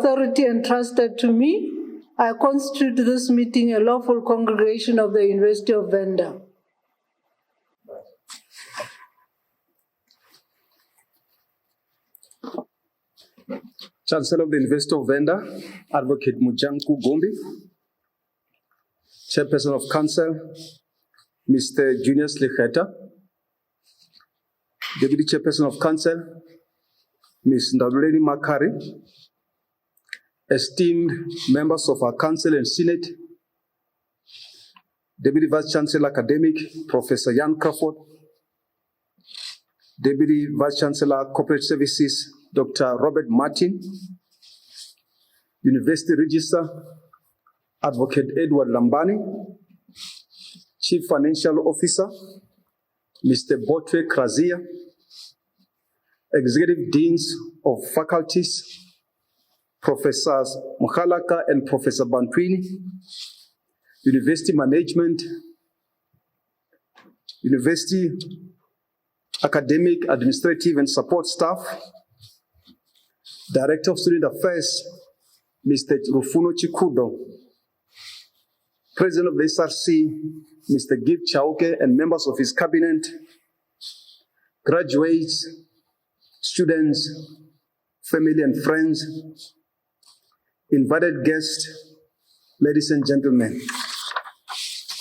authority entrusted to me, I constitute this meeting a lawful congregation of the University of Venda. Chancellor of the University of Venda, Advocate Mujanku Gombi. Chairperson of Council, Mr. Junius Licheta. Deputy Chairperson of Council, Ms. Ndabuleni Makari. Esteemed members of our Council and Senate, Deputy Vice Chancellor Academic, Professor Jan Crawford. Deputy Vice Chancellor Corporate Services, Dr. Robert Martin. University Register, Advocate Edward Lambani. Chief Financial Officer, Mr. Botwe Krazia. Executive Deans of Faculties, Professors Mukhalaka and Professor Bantwini. University Management, University Academic, Administrative and Support Staff, Director of Student Affairs, Mr. Rufuno Chikudo, President of the SRC, Mr. Gib Chauke and members of his cabinet, graduates, students, family and friends, invited guests, ladies and gentlemen,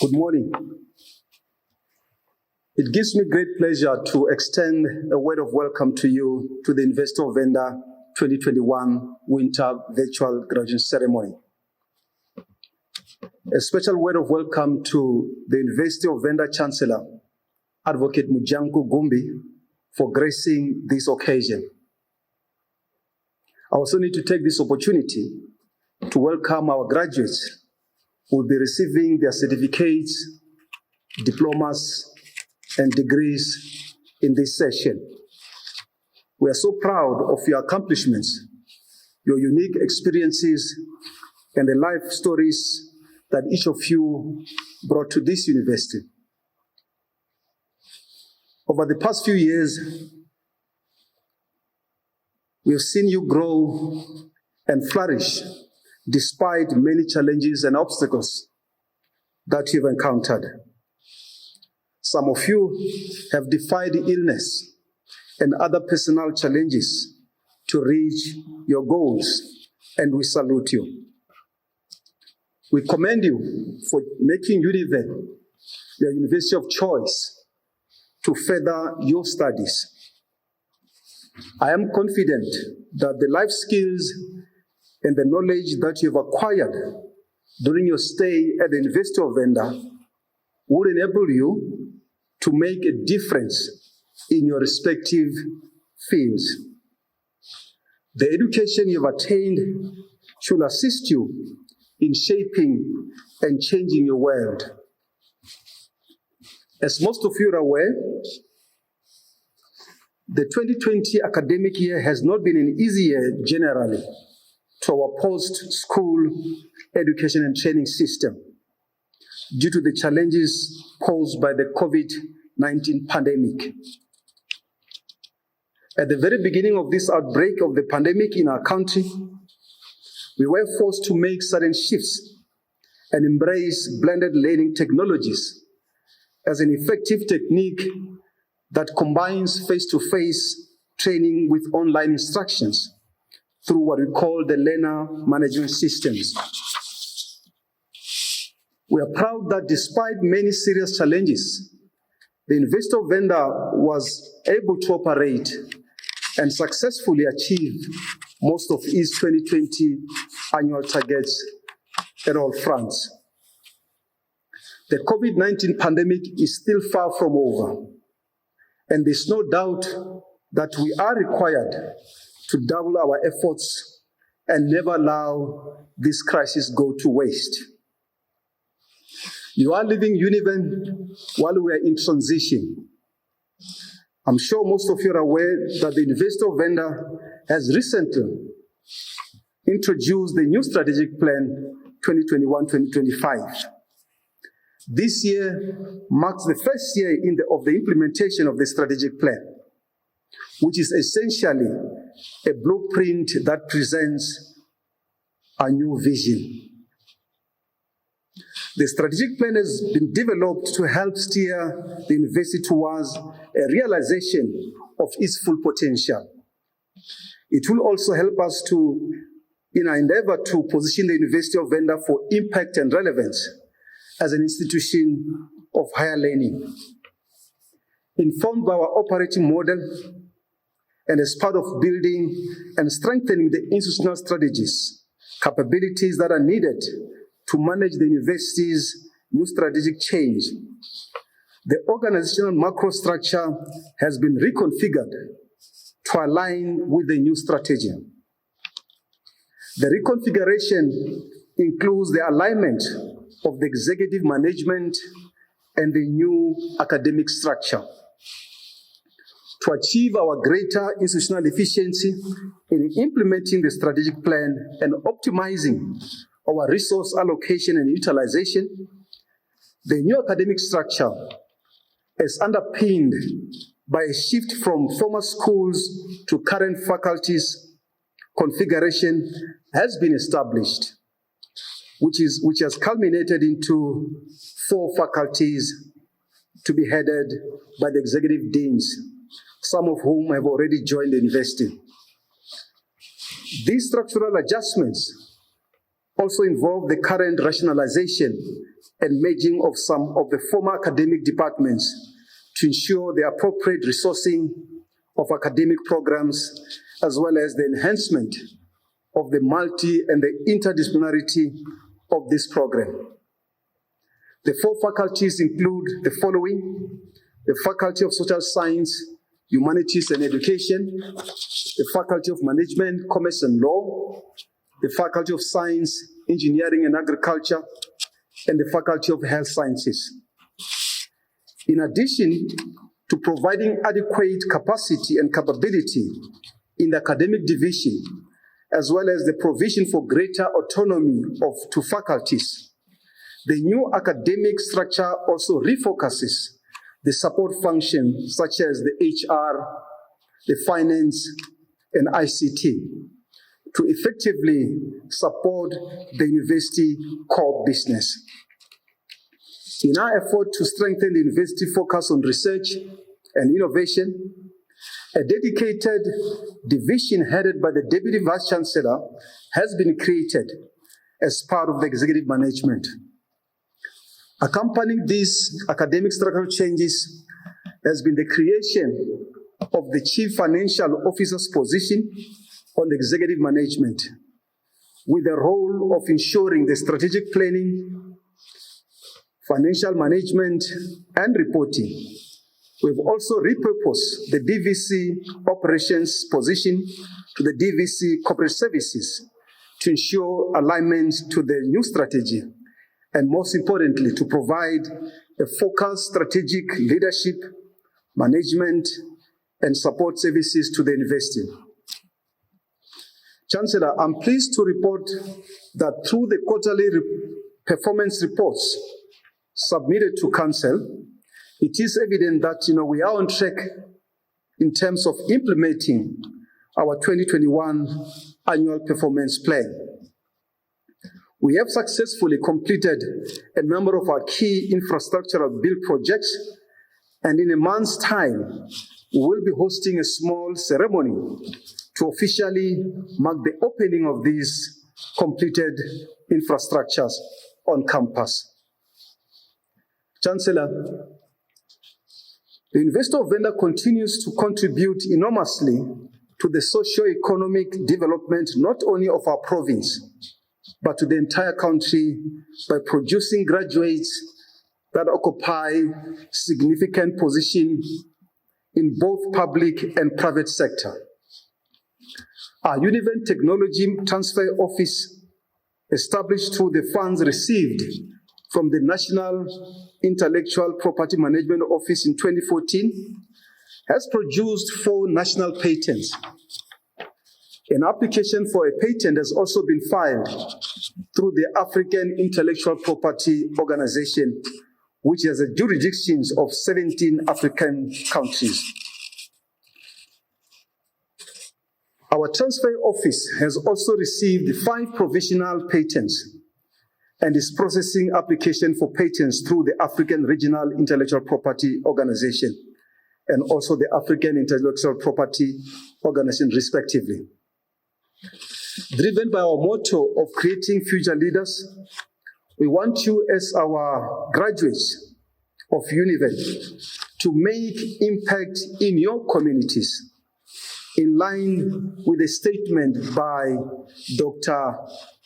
good morning. It gives me great pleasure to extend a word of welcome to you to the University of Venda 2021 Winter Virtual Graduation Ceremony. A special word of welcome to the University of Venda Chancellor, Advocate Mujanku Gumbi, for gracing this occasion. I also need to take this opportunity to welcome our graduates who will be receiving their certificates, diplomas, and degrees in this session. We are so proud of your accomplishments, your unique experiences, and the life stories that each of you brought to this university. Over the past few years, we have seen you grow and flourish despite many challenges and obstacles that you've encountered. Some of you have defied illness and other personal challenges to reach your goals, and we salute you. We commend you for making Univen your university of choice to further your studies. I am confident that the life skills and the knowledge that you've acquired during your stay at the University of Venda will enable you to make a difference in your respective fields. The education you've attained should assist you in shaping and changing your world. As most of you are aware, the 2020 academic year has not been an easy year generally to our post-school education and training system due to the challenges posed by the COVID-19 pandemic. At the very beginning of this outbreak of the pandemic in our country, we were forced to make sudden shifts and embrace blended learning technologies as an effective technique that combines face-to-face training with online instructions through what we call the learner management systems. We are proud that despite many serious challenges, the University of Venda was able to operate and successfully achieve most of its 2020 annual targets at all fronts. The COVID-19 pandemic is still far from over, and there's no doubt that we are required to double our efforts and never allow this crisis go to waste. You are leaving Univen while we are in transition. I'm sure most of you are aware that the University of Venda has recently introduced the new strategic plan 2021-2025. This year marks the first year of the implementation of the strategic plan, which is essentially a blueprint that presents a new vision. The strategic plan has been developed to help steer the university towards a realization of its full potential. It will also help us in our endeavor to position the University of Venda for impact and relevance as an institution of higher learning. Informed by our operating model and as part of building and strengthening the institutional strategies, capabilities that are needed to manage the university's new strategic change, the organizational macro structure has been reconfigured to align with the new strategy. The reconfiguration includes the alignment of the executive management and the new academic structure. To achieve our greater institutional efficiency in implementing the strategic plan and optimizing our resource allocation and utilization, the new academic structure is underpinned by a shift from former schools to current faculties configuration has been established, which has culminated into 4 faculties to be headed by the executive deans, some of whom have already joined the university. These structural adjustments also involve the current rationalization and merging of some of the former academic departments to ensure the appropriate resourcing of academic programs, as well as the enhancement of the multi and the interdisciplinarity of this program. The 4 faculties include the following: the Faculty of Social Science, Humanities and Education, the Faculty of Management, Commerce and Law, the Faculty of Science, Engineering and Agriculture, and the Faculty of Health Sciences. In addition to providing adequate capacity and capability in the academic division, as well as the provision for greater autonomy to faculties, the new academic structure also refocuses the support functions such as the HR, the finance, and ICT to effectively support the university core business. In our effort to strengthen the university focus on research and innovation, a dedicated division headed by the Deputy Vice-Chancellor has been created as part of the executive management. Accompanying these academic structural changes has been the creation of the Chief Financial Officer's position on the executive management, with the role of ensuring the strategic planning, financial management, and reporting. We've also repurposed the DVC operations position to the DVC corporate services to ensure alignment to the new strategy, and most importantly, to provide a focused strategic leadership, management, and support services to the university. Chancellor, I'm pleased to report that through the quarterly performance reports submitted to Council, it is evident that we are on track in terms of implementing our 2021 annual performance plan. We have successfully completed a number of our key infrastructural build projects, and in a month's time, we will be hosting a small ceremony to officially mark the opening of these completed infrastructures on campus. Chancellor, the University of Venda continues to contribute enormously to the socio-economic development not only of our province, but to the entire country by producing graduates that occupy significant position in both public and private sector. Our Univen Technology Transfer Office, established through the funds received from the National Intellectual Property Management Office in 2014, has produced 4 national patents. An application for a patent has also been filed through the African Intellectual Property Organization, which has jurisdictions of 17 African countries. Our transfer office has also received 5 provisional patents and is processing application for patents through the African Regional Intellectual Property Organization and also the African Intellectual Property Organization, respectively. Driven by our motto of creating future leaders, we want you as our graduates of Univen to make impact in your communities, in line with a statement by Dr.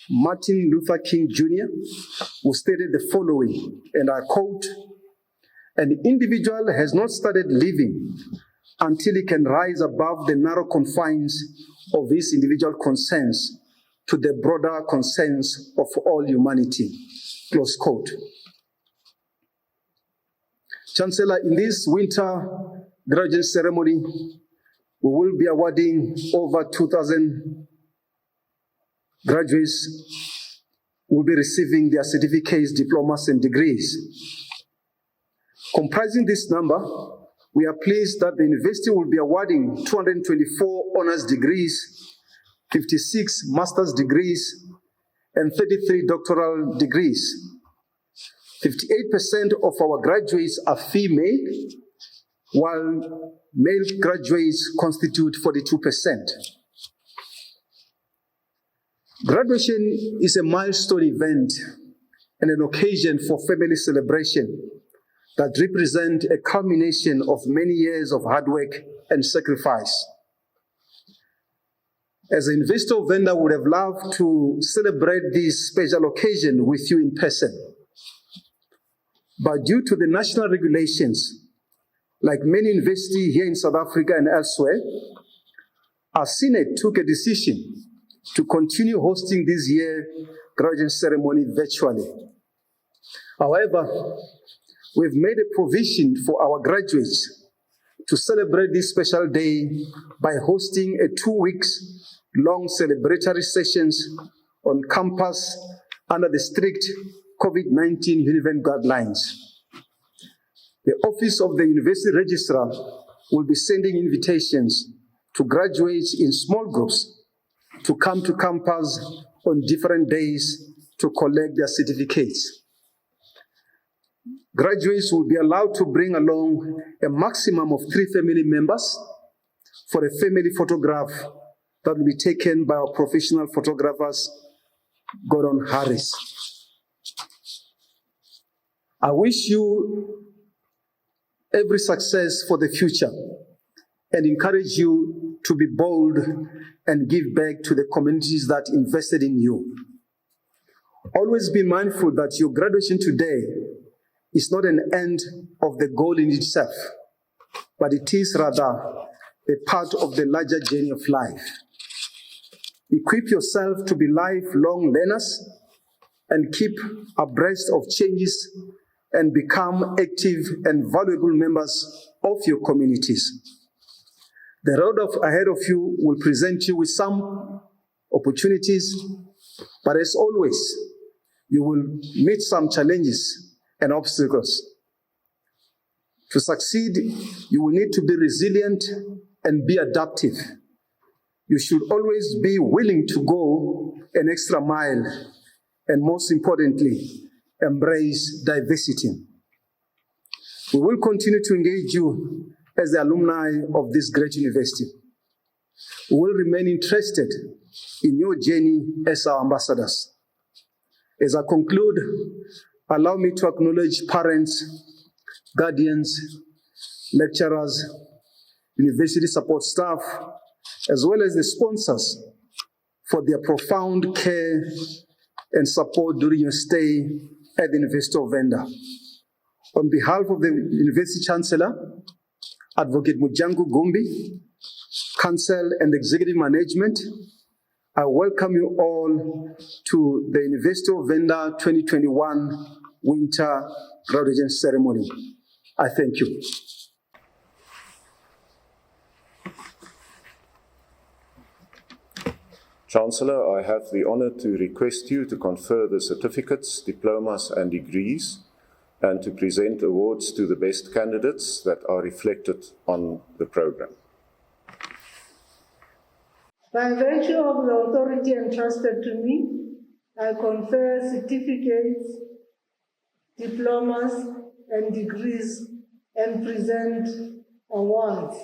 Martin Luther King Jr., who stated the following, and I quote, "An individual has not started living until he can rise above the narrow confines of his individual concerns to the broader concerns of all humanity." Close quote. Chancellor, in this winter graduate ceremony, we will be awarding over 2,000 graduates who will be receiving their certificates, diplomas, and degrees. Comprising this number, we are pleased that the university will be awarding 224 honors degrees, 56 master's degrees, and 33 doctoral degrees. 58% of our graduates are female, while male graduates constitute 42%. Graduation is a milestone event and an occasion for family celebration that represent a culmination of many years of hard work and sacrifice. As an investor, Venda would have loved to celebrate this special occasion with you in person. But due to the national regulations, like many universities here in South Africa and elsewhere, our Senate took a decision to continue hosting this year's graduation ceremony virtually. However, we've made a provision for our graduates to celebrate this special day by hosting a 2-week-long celebratory sessions on campus under the strict COVID-19 Univen guidelines. The Office of the University Registrar will be sending invitations to graduates in small groups to come to campus on different days to collect their certificates. Graduates will be allowed to bring along a maximum of 3 family members for a family photograph that will be taken by our professional photographers, Gordon Harris. I wish you every success for the future and encourage you to be bold and give back to the communities that invested in you. Always be mindful that your graduation today is not an end of the goal in itself, but it is rather a part of the larger journey of life. Equip yourself to be lifelong learners and keep abreast of changes and become active and valuable members of your communities. The road ahead of you will present you with some opportunities, but as always, you will meet some challenges and obstacles. To succeed, you will need to be resilient and be adaptive. You should always be willing to go an extra mile and, most importantly, embrace diversity. We will continue to engage you as the alumni of this great university. We will remain interested in your journey as our ambassadors. As I conclude, allow me to acknowledge parents, guardians, lecturers, university support staff, as well as the sponsors for their profound care and support during your stay at the University of Venda. On behalf of the University Chancellor, Advocate Mujangu Gumbi, Council and Executive Management, I welcome you all to the University of Venda 2021 Winter Graduation Ceremony. I thank you. Chancellor, I have the honor to request you to confer the certificates, diplomas, and degrees, and to present awards to the best candidates that are reflected on the program. By virtue of the authority entrusted to me, I confer certificates, diplomas, and degrees, and present awards.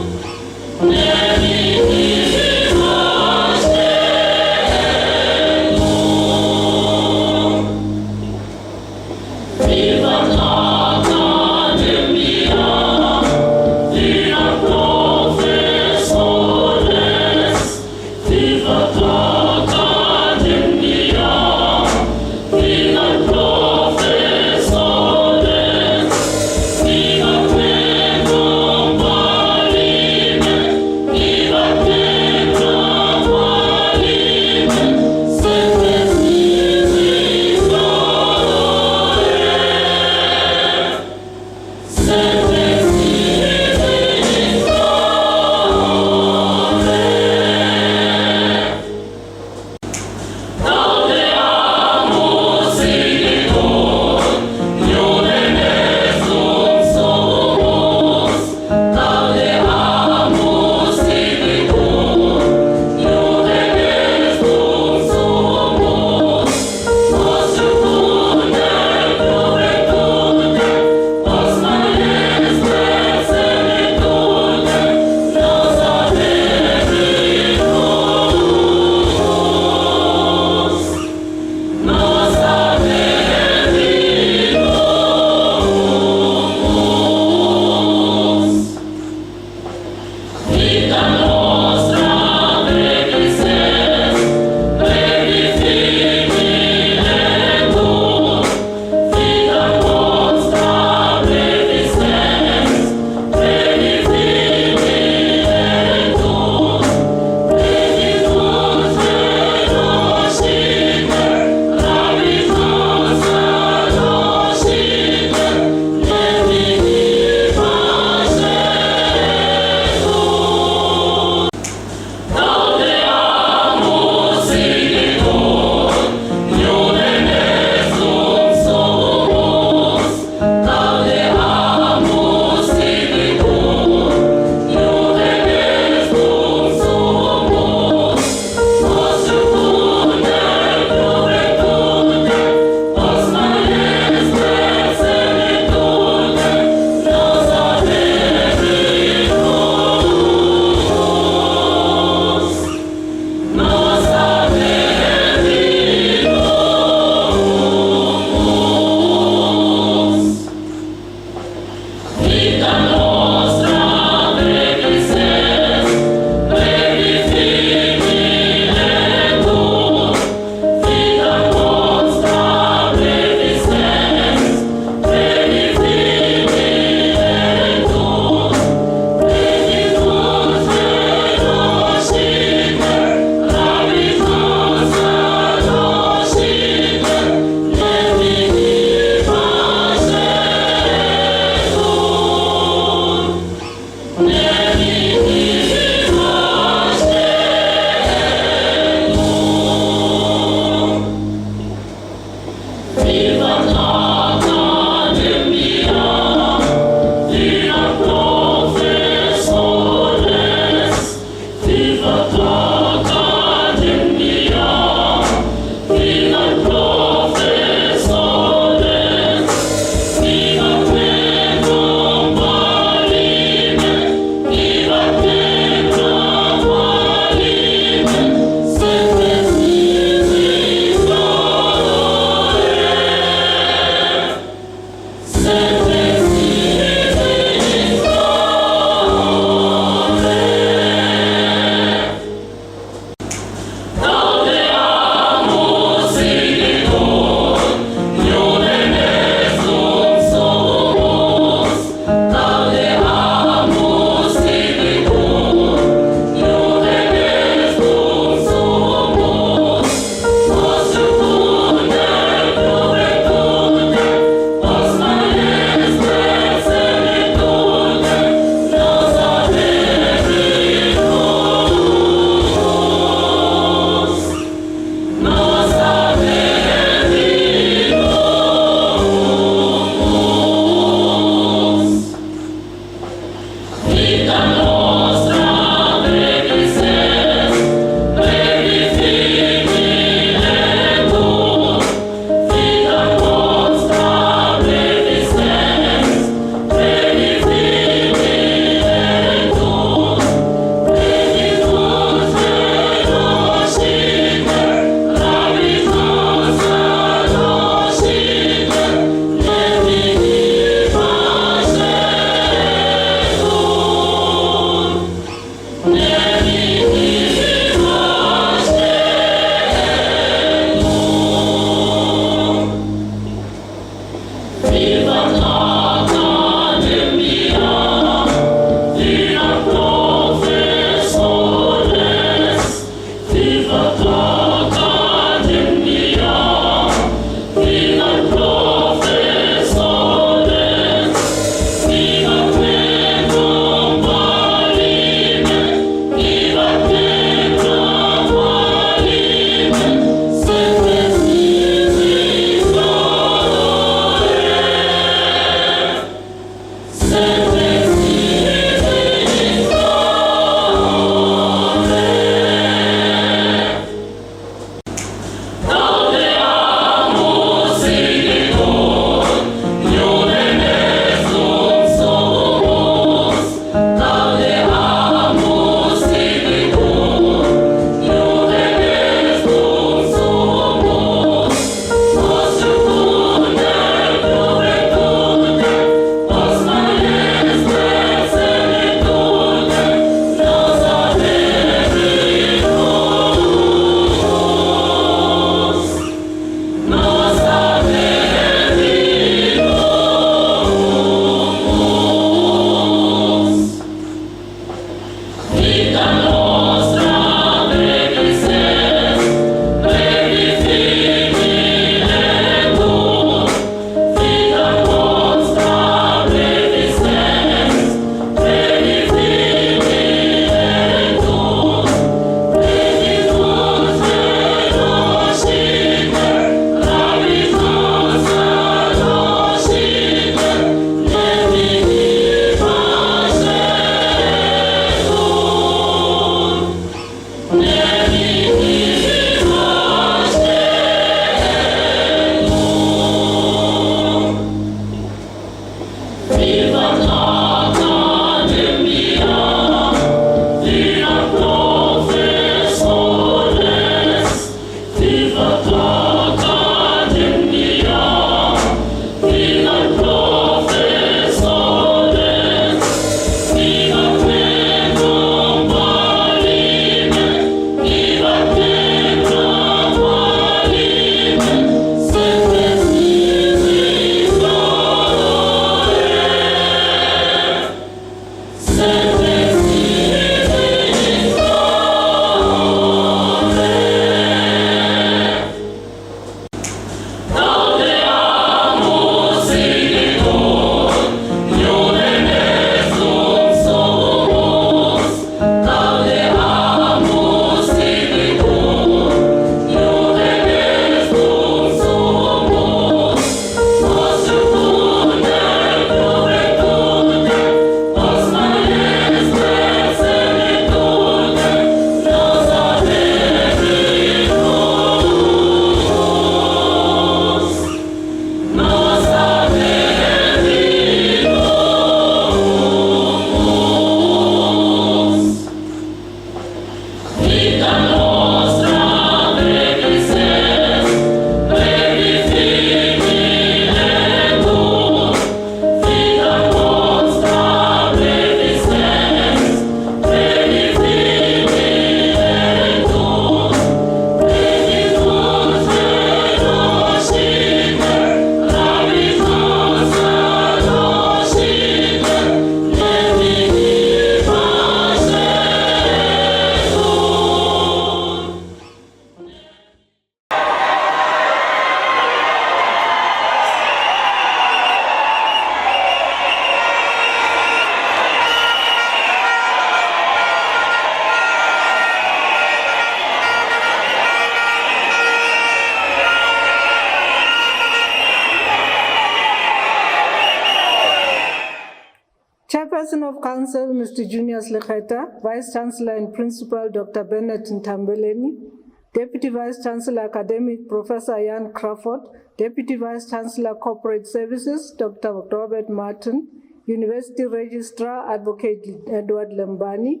Chairperson of Council, Mr. Junius Lekheta, Vice Chancellor and Principal, Dr. Bennett Ntambeleni, Deputy Vice Chancellor Academic, Professor Ian Crawford, Deputy Vice Chancellor Corporate Services, Dr. Robert Martin, University Registrar, Advocate Edward Lembani,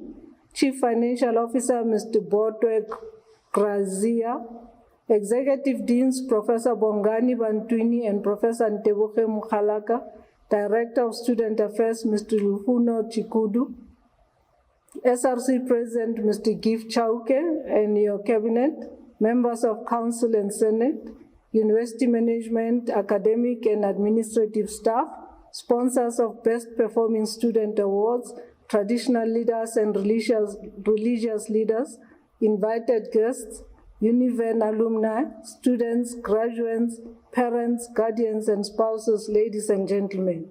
Chief Financial Officer, Mr. Botwe Grazia, Executive Deans, Professor Bongani Bantwini and Professor Nteboke Mukhalaka, Director of Student Affairs, Mr. Lufuno Chikudu, SRC President, Mr. Gif Chauke, and your Cabinet, members of Council and Senate, University Management, academic and administrative staff, sponsors of Best Performing Student Awards, traditional leaders and religious leaders, invited guests, Univen alumni, students, graduates, parents, guardians, and spouses, ladies and gentlemen.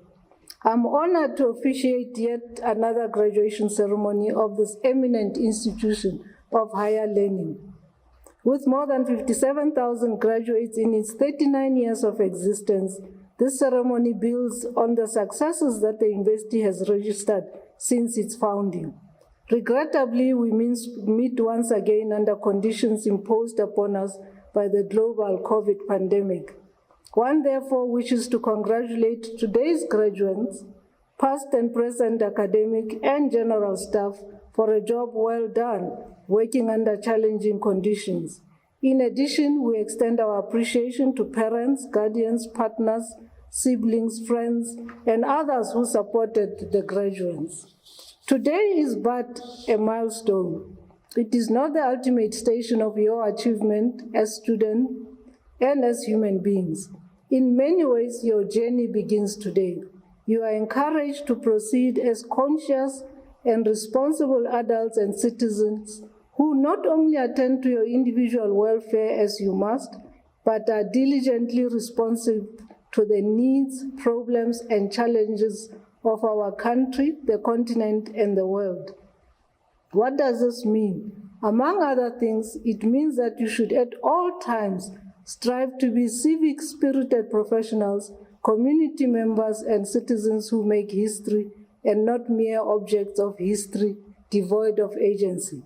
I'm honored to officiate yet another graduation ceremony of this eminent institution of higher learning. With more than 57,000 graduates in its 39 years of existence, this ceremony builds on the successes that the university has registered since its founding. Regrettably, we meet once again under conditions imposed upon us by the global COVID pandemic. One therefore wishes to congratulate today's graduates, past and present academic and general staff, for a job well done, working under challenging conditions. In addition, we extend our appreciation to parents, guardians, partners, siblings, friends, and others who supported the graduates. Today is but a milestone. It is not the ultimate station of your achievement as students and as human beings. In many ways, your journey begins today. You are encouraged to proceed as conscious and responsible adults and citizens who not only attend to your individual welfare as you must, but are diligently responsive to the needs, problems, and challenges of our country, the continent, and the world. What does this mean? Among other things, it means that you should at all times strive to be civic-spirited professionals, community members, and citizens who make history and not mere objects of history devoid of agency.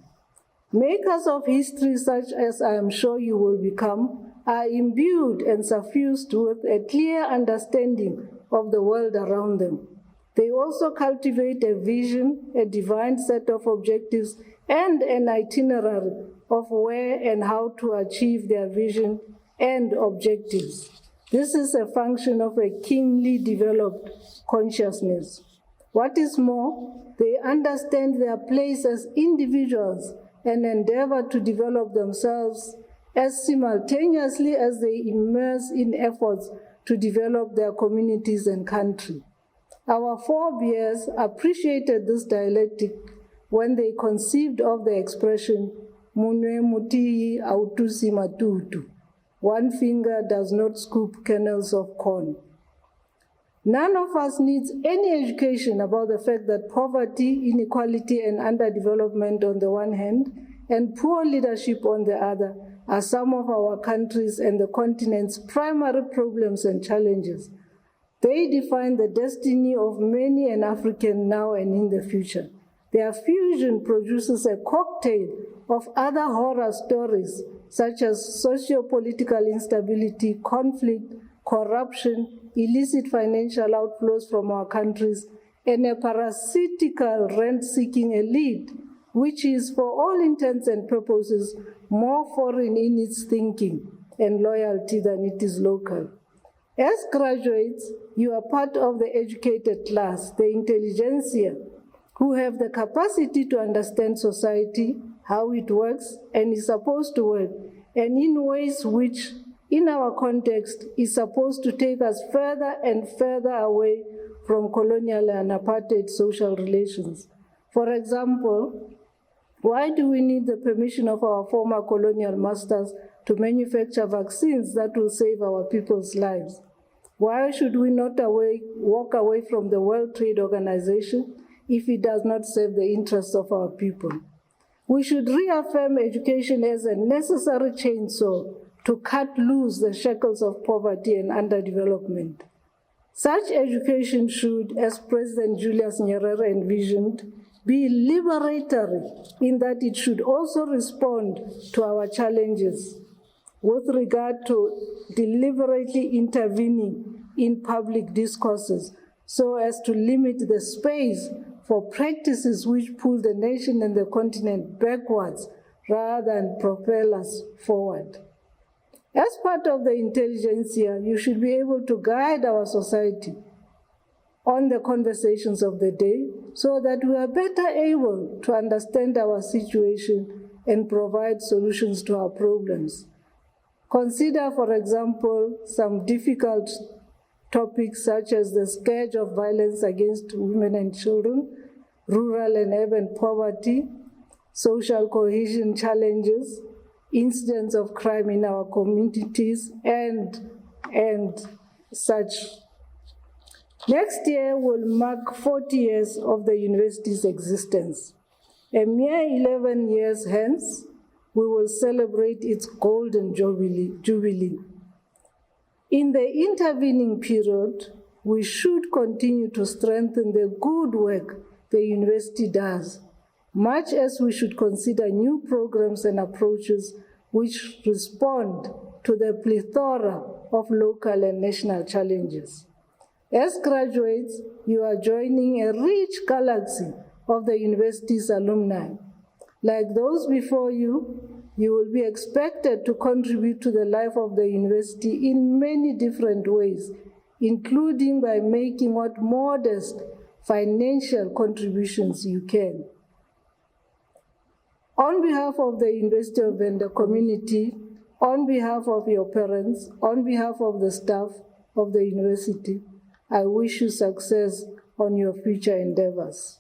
Makers of history, such as I am sure you will become, are imbued and suffused with a clear understanding of the world around them. They also cultivate a vision, a defined set of objectives, and an itinerary of where and how to achieve their vision and objectives. This is a function of a keenly developed consciousness. What is more, they understand their place as individuals and endeavor to develop themselves as simultaneously as they immerse in efforts to develop their communities and country. Our forebears appreciated this dialectic when they conceived of the expression, "Munwe mutiyi autusi matutu," one finger does not scoop kernels of corn. None of us needs any education about the fact that poverty, inequality, and underdevelopment on the one hand, and poor leadership on the other, are some of our countries' and the continent's primary problems and challenges. They define the destiny of many an African now and in the future. Their fusion produces a cocktail of other horror stories, such as socio-political instability, conflict, corruption, illicit financial outflows from our countries, and a parasitical rent-seeking elite, which is, for all intents and purposes, more foreign in its thinking and loyalty than it is local. As graduates, you are part of the educated class, the intelligentsia, who have the capacity to understand society, how it works and is supposed to work, and in ways which, in our context, is supposed to take us further and further away from colonial and apartheid social relations. For example, why do we need the permission of our former colonial masters to manufacture vaccines that will save our people's lives? Why should we not walk away from the World Trade Organization if it does not serve the interests of our people? We should reaffirm education as a necessary chainsaw to cut loose the shackles of poverty and underdevelopment. Such education should, as President Julius Nyerere envisioned, be liberatory in that it should also respond to our challenges with regard to deliberately intervening in public discourses so as to limit the space for practices which pull the nation and the continent backwards rather than propel us forward. As part of the intelligentsia, you should be able to guide our society on the conversations of the day so that we are better able to understand our situation and provide solutions to our problems. Consider, for example, some difficult topics such as the scourge of violence against women and children, rural and urban poverty, social cohesion challenges, incidents of crime in our communities, and such. Next year will mark 40 years of the university's existence. A mere 11 years hence, we will celebrate its golden jubilee. In the intervening period, we should continue to strengthen the good work the university does, much as we should consider new programs and approaches which respond to the plethora of local and national challenges. As graduates, you are joining a rich galaxy of the university's alumni. Like those before you, you will be expected to contribute to the life of the university in many different ways, including by making what modest financial contributions you can. On behalf of the University of Venda community, on behalf of your parents, on behalf of the staff of the university, I wish you success on your future endeavors.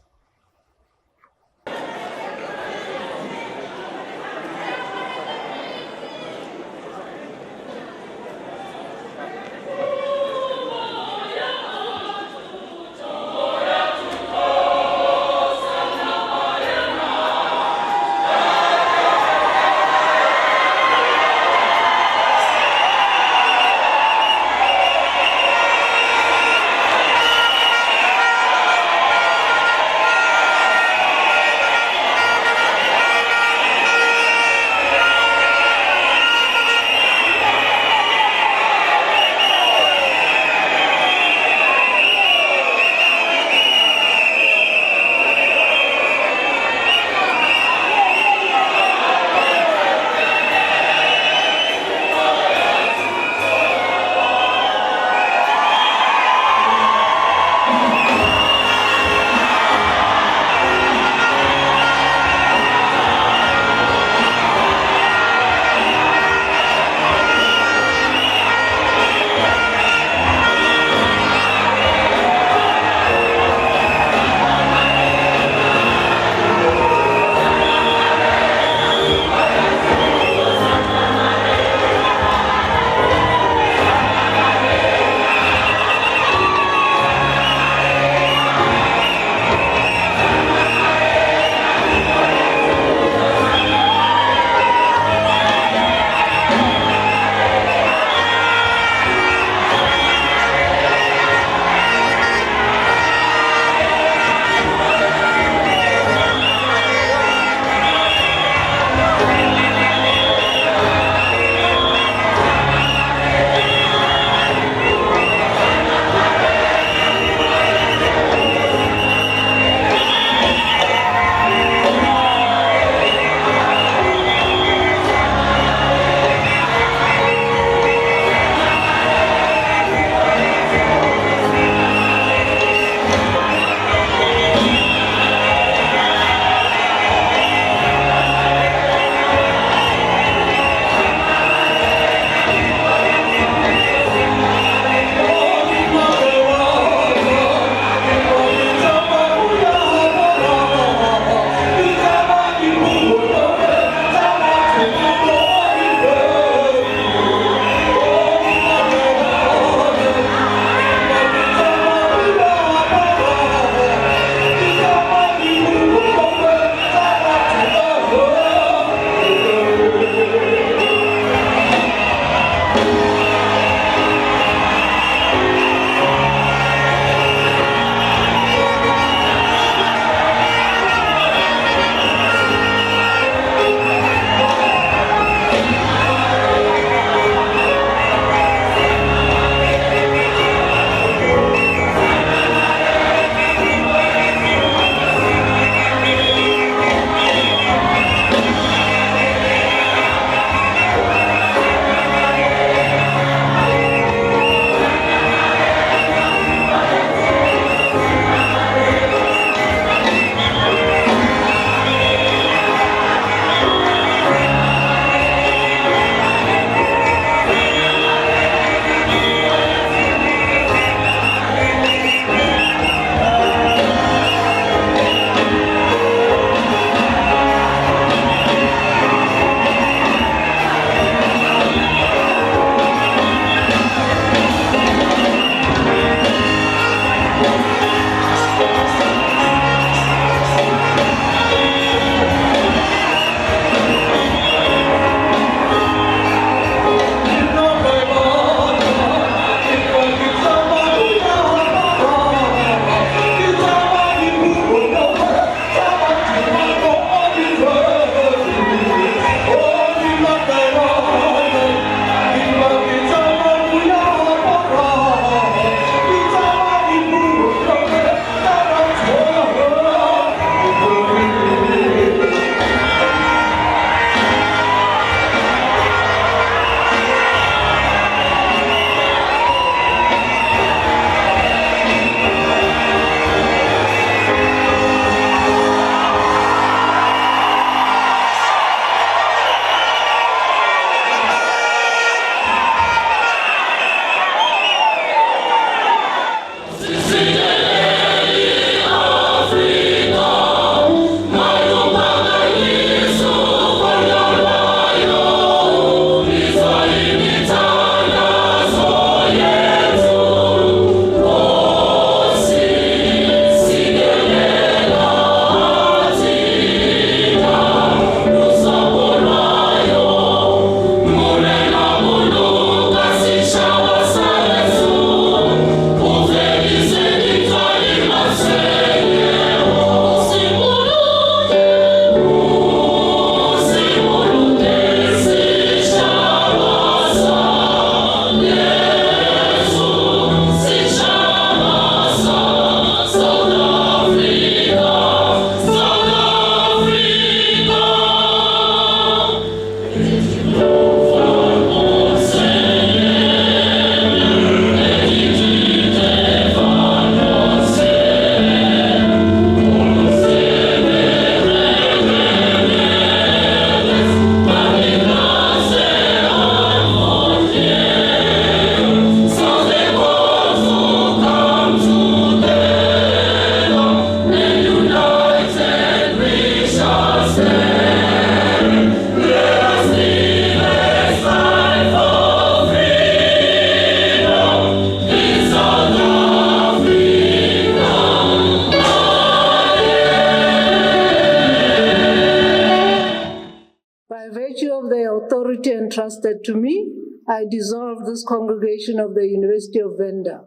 entrusted to me, I dissolve this congregation of the University of Venda.